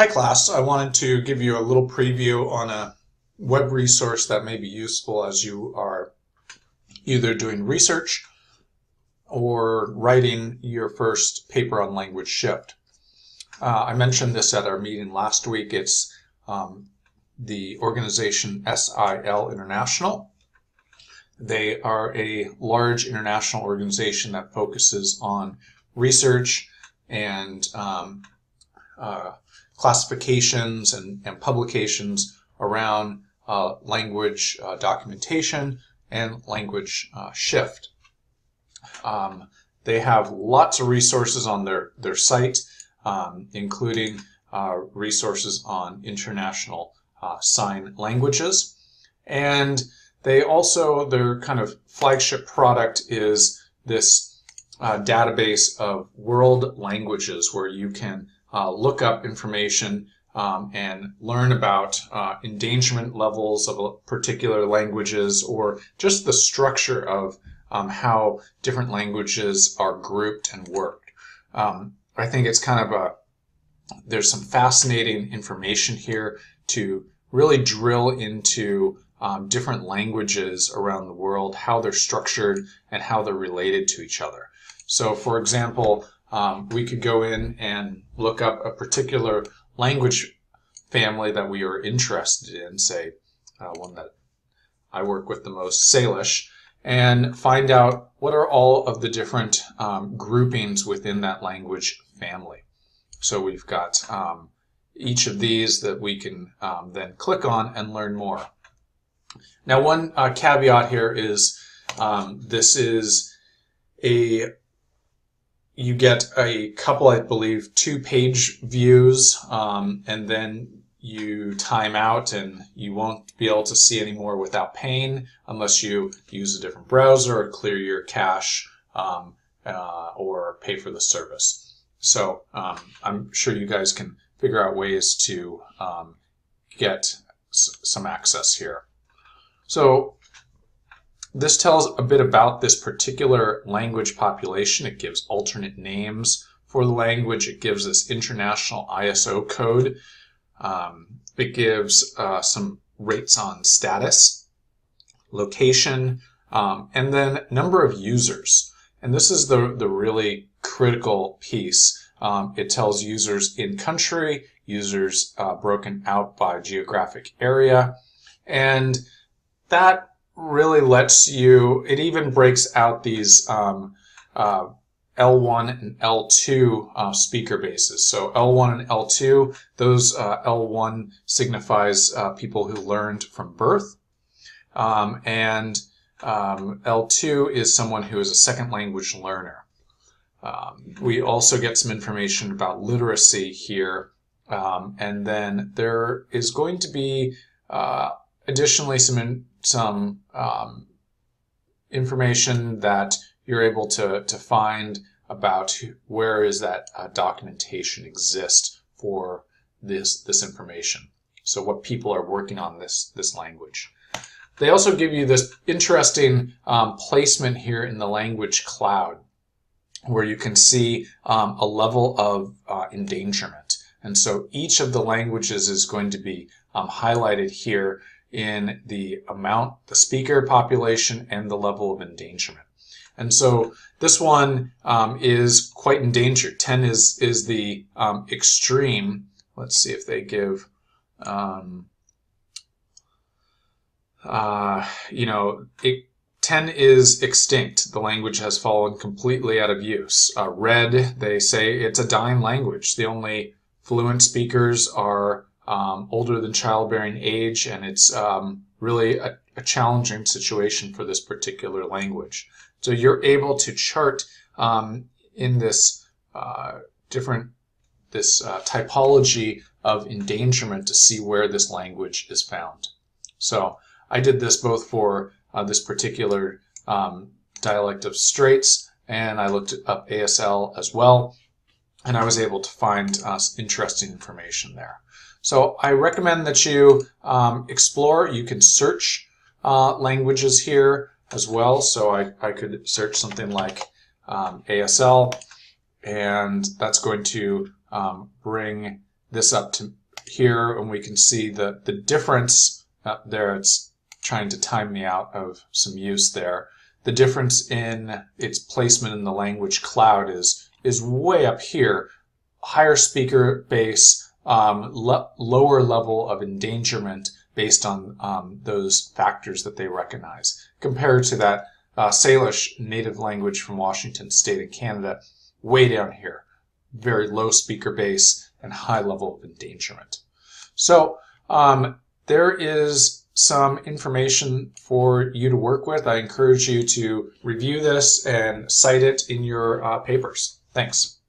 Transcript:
Hi class, I wanted to give you a little preview on a web resource that may be useful as you are either doing research or writing your first paper on language shift. I mentioned this at our meeting last week. It's the organization SIL International. They are a large international organization that focuses on research and classifications and publications around language documentation and language shift. They have lots of resources on their site, including resources on international sign languages. And they also, their kind of flagship product is this database of world languages where you can look up information and learn about endangerment levels of particular languages, or just the structure of how different languages are grouped and worked. I think it's kind of there's some fascinating information here to really drill into different languages around the world, how they're structured and how they're related to each other. So for example, we could go in and look up a particular language family that we are interested in, say one that I work with the most, Salish, and find out what are all of the different groupings within that language family. So we've got each of these that we can then click on and learn more. Now, one caveat here is this is you get a couple, I believe, 2-page views, and then you time out and you won't be able to see any more without paying unless you use a different browser or clear your cache or pay for the service. So I'm sure you guys can figure out ways to get some access here. So this tells a bit about this particular language population. It gives alternate names for the language. It gives this international ISO code. It gives some rates on status, location, and then number of users. And this is the really critical piece. It tells users in country, users broken out by geographic area, and that really lets you, it even breaks out these L1 and L2 speaker bases. So L1 and L2, those L1 signifies people who learned from birth, and L2 is someone who is a second language learner. We also get some information about literacy here, and then there is going to be additionally some information that you're able to find about where is that documentation exists for this information. So what people are working on this language. They also give you this interesting placement here in the language cloud, where you can see a level of endangerment. And so each of the languages is going to be highlighted here in the amount, the speaker population, and the level of endangerment. And so this one is quite endangered. 10 is the extreme. Let's see if they give, 10 is extinct. The language has fallen completely out of use. Red, they say it's a dying language. The only fluent speakers are older than childbearing age, and it's really a challenging situation for this particular language. So you're able to chart in this typology of endangerment to see where this language is found. So I did this both for this particular dialect of Straits, and I looked up ASL as well, and I was able to find interesting information there. So I recommend that you explore. You can search languages here as well. So I could search something like ASL, and that's going to bring this up to here, and we can see the difference there. It's trying to time me out of some use there. The difference in its placement in the language cloud is way up here. Higher speaker base, lower level of endangerment based on those factors that they recognize, compared to that Salish native language from Washington State in Canada, way down here. Very low speaker base and high level of endangerment. So there is some information for you to work with. I encourage you to review this and cite it in your papers. Thanks.